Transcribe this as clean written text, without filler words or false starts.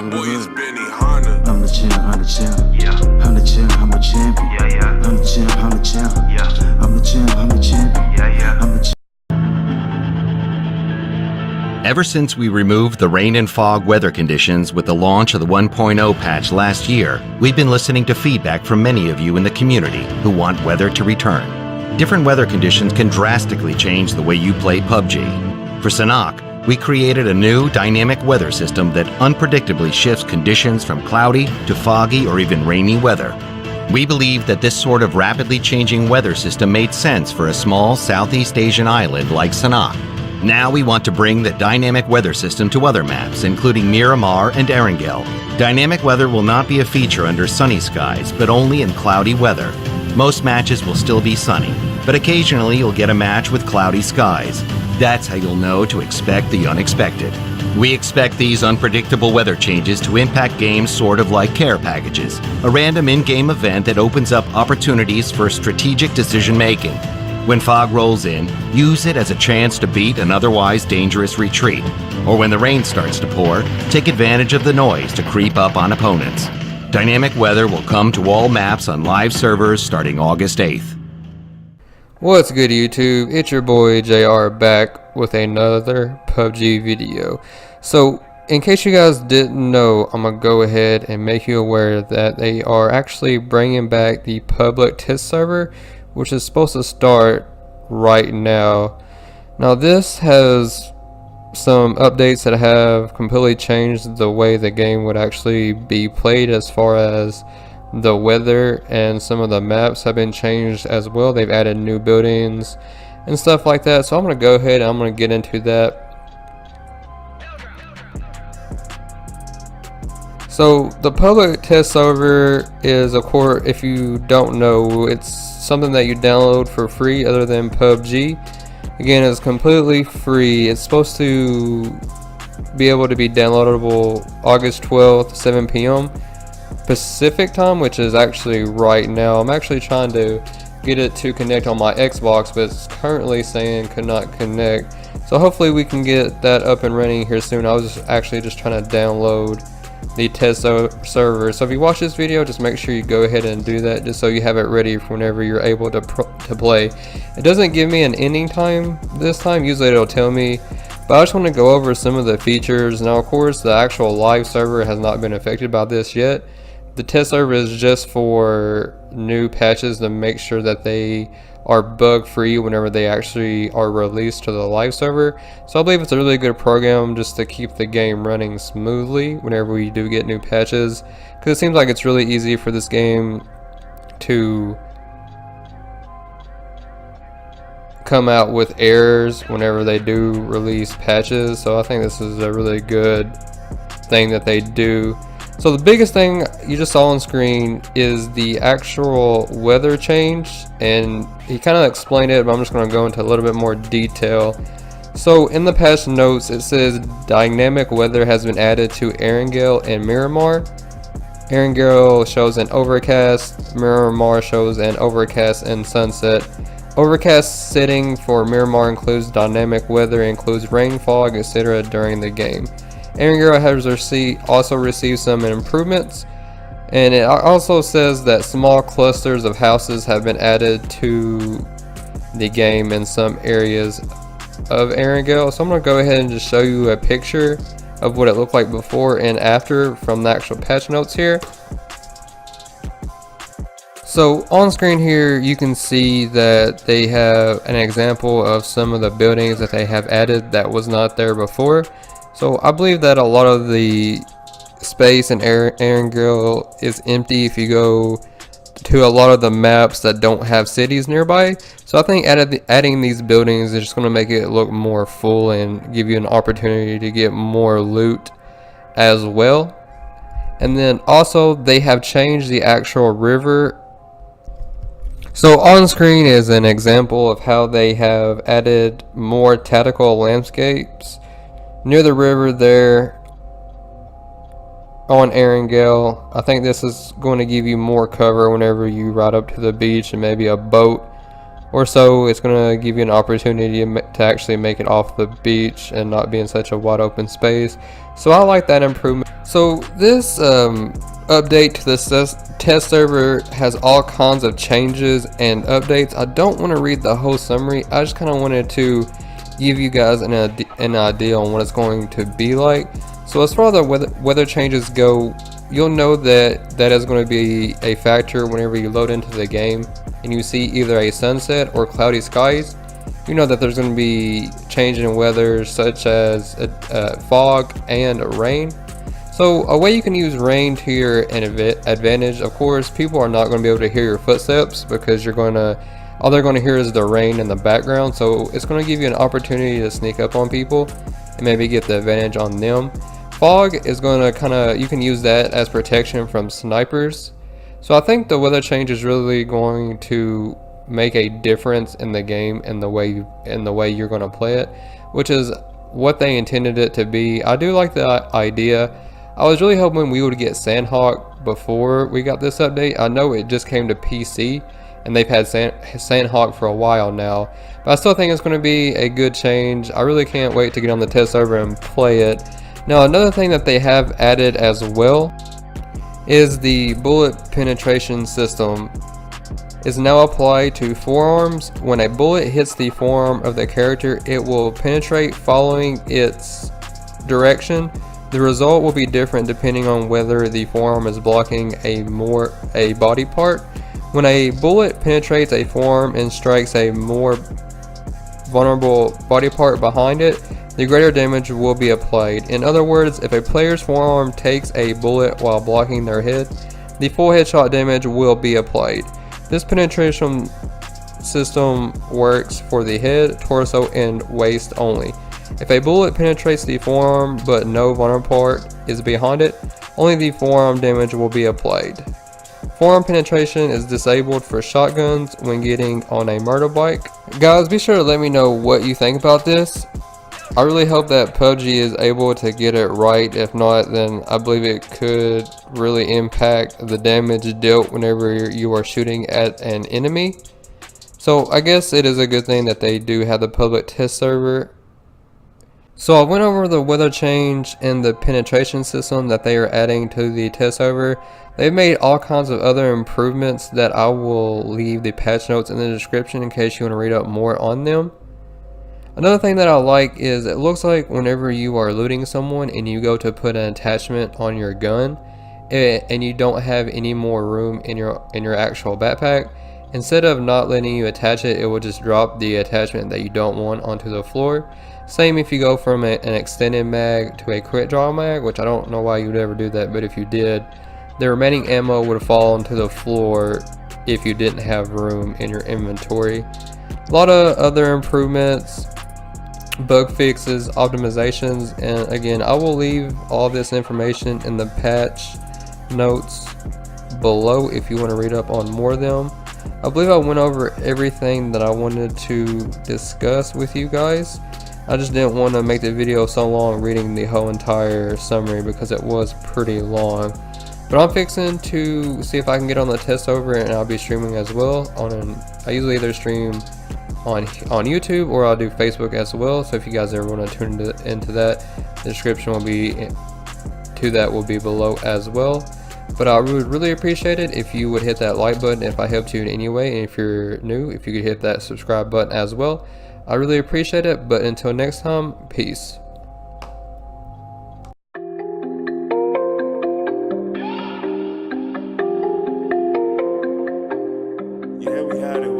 I'm the champ, I'm the champ. Yeah. I'm the champ, I'm a champion. Yeah, yeah. I'm the champ, I'm the champ. Yeah. I'm the champ, I'm the champion. Yeah, yeah. I'm the champ. Ever since we removed the rain and fog weather conditions with the launch of the 1.0 patch last year, we've been listening to feedback from many of you in the community who want weather to return. Different weather conditions can drastically change the way you play PUBG. For Sanhok, we created a new dynamic weather system that unpredictably shifts conditions from cloudy to foggy or even rainy weather. We believe that this sort of rapidly changing weather system made sense for a small Southeast Asian island like Sanhok. Now we want to bring the dynamic weather system to other maps, including Miramar and Erangel. Dynamic weather will not be a feature under sunny skies, but only in cloudy weather. Most matches will still be sunny, but occasionally you'll get a match with cloudy skies. That's how you'll know to expect the unexpected. We expect these unpredictable weather changes to impact games sort of like care packages, a random in-game event that opens up opportunities for strategic decision-making. When fog rolls in, use it as a chance to beat an otherwise dangerous retreat. Or when the rain starts to pour, take advantage of the noise to creep up on opponents. Dynamic weather will come to all maps on live servers starting August 8th. What's good, YouTube? It's your boy JR back with another PUBG video. So, in case you guys didn't know, I'm gonna go ahead and make you aware that they are actually bringing back the public test server, which is supposed to start right now. Now, this has some updates that have completely changed the way the game would actually be played, as far as the weather, and some of the maps have been changed as well. They've added new buildings and stuff like that, so I'm going to go ahead and I'm going to get into that. So the public test server is, of course, if you don't know, it's something that you download for free other than PUBG. Again, it's completely free. It's supposed to be able to be downloadable August 12th, 7 p.m. Pacific time, which is actually right now. I'm actually trying to get it to connect on my Xbox, but it's currently saying could not connect. So hopefully we can get that up and running here soon. I was actually just trying to download the test server. So if you watch this video, just make sure you go ahead and do that, just so you have it ready for whenever you're able to play. It doesn't give me an ending time this time. Usually it'll tell me, but I just want to go over some of the features. Now, of course, the actual live server has not been affected by this yet. The test server is just for new patches to make sure that they are bug free whenever they actually are released to the live server. So I believe it's a really good program just to keep the game running smoothly whenever we do get new patches, because it seems like it's really easy for this game to come out with errors whenever they do release patches. So I think this is a really good thing that they do. So the biggest thing you just saw on screen is the actual weather change, and he kind of explained it, but I'm just going to go into a little bit more detail. So in the patch notes, it says dynamic weather has been added to Erangel and Miramar. Erangel shows an overcast, Miramar shows an overcast and sunset. Overcast setting for Miramar includes dynamic weather, includes rain, fog, etc. during the game. Erangel has also received some improvements, and it also says that small clusters of houses have been added to the game in some areas of Erangel. So I'm going to go ahead and just show you a picture of what it looked like before and after from the actual patch notes here. So on screen here you can see that they have an example of some of the buildings that they have added that was not there before. So I believe that a lot of the space in Erangel is empty if you go to a lot of the maps that don't have cities nearby. So I think adding these buildings is just going to make it look more full and give you an opportunity to get more loot as well. And then also they have changed the actual river. So on screen is an example of how they have added more tactical landscapes near the river there on Erangel. I think this is going to give you more cover whenever you ride up to the beach, and maybe a boat or so. It's going to give you an opportunity to actually make it off the beach and not be in such a wide open space. So I like that improvement. So this update to this test server has all kinds of changes and updates. I don't want to read the whole summary. I just kind of wanted to give you guys an idea on what it's going to be like. So as far as the weather changes go, you'll know that that is going to be a factor whenever you load into the game and you see either a sunset or cloudy skies. You know that there's going to be change in weather such as fog and rain. So a way you can use rain to your advantage, of course, people are not going to be able to hear your footsteps because all they're going to hear is the rain in the background. So it's going to give you an opportunity to sneak up on people and maybe get the advantage on them. Fog is going to you can use that as protection from snipers. So I think the weather change is really going to make a difference in the game and the way you're going to play it, which is what they intended it to be. I do like the idea. I was really hoping we would get Sandhawk before we got this update. I know it just came to PC and they've had Sandhawk for a while now, but I still think it's going to be a good change. I really can't wait to get on the test server and play it. Now another thing that they have added as well is the bullet penetration system is now applied to forearms. When a bullet hits the forearm of the character, it will penetrate following its direction. The result will be different depending on whether the forearm is blocking a body part. When a bullet penetrates a forearm and strikes a more vulnerable body part behind it, the greater damage will be applied. In other words, if a player's forearm takes a bullet while blocking their head, the full headshot damage will be applied. This penetration system works for the head, torso, and waist only. If a bullet penetrates the forearm but no vulnerable part is behind it, only the forearm damage will be applied. Forearm penetration is disabled for shotguns when getting on a murder bike. Guys, be sure to let me know what you think about this. I really hope that Pubg is able to get it right. If not, then I believe it could really impact the damage dealt whenever you are shooting at an enemy. So I guess it is a good thing that they do have the public test server. So I went over the weather change and the penetration system that they are adding to the test server. They've made all kinds of other improvements that I will leave the patch notes in the description in case you want to read up more on them. Another thing that I like is it looks like whenever you are looting someone and you go to put an attachment on your gun and you don't have any more room in your actual backpack, instead of not letting you attach it, it will just drop the attachment that you don't want onto the floor. Same if you go from an extended mag to a quick draw mag, which I don't know why you would ever do that, but if you did, the remaining ammo would fall onto the floor if you didn't have room in your inventory. A lot of other improvements, bug fixes, optimizations, and again, I will leave all this information in the patch notes below if you want to read up on more of them. I believe I went over everything that I wanted to discuss with you guys. I just didn't want to make the video so long reading the whole entire summary because it was pretty long. But I'm fixing to see if I can get on the test server, and I'll be streaming as well. I usually either stream on YouTube or I'll do Facebook as well. So if you guys ever want to tune into that, the description will be below as well. But I would really appreciate it if you would hit that like button if I helped you in any way, and if you're new, if you could hit that subscribe button as well. I really appreciate it, but until next time, peace. Yeah, we had it.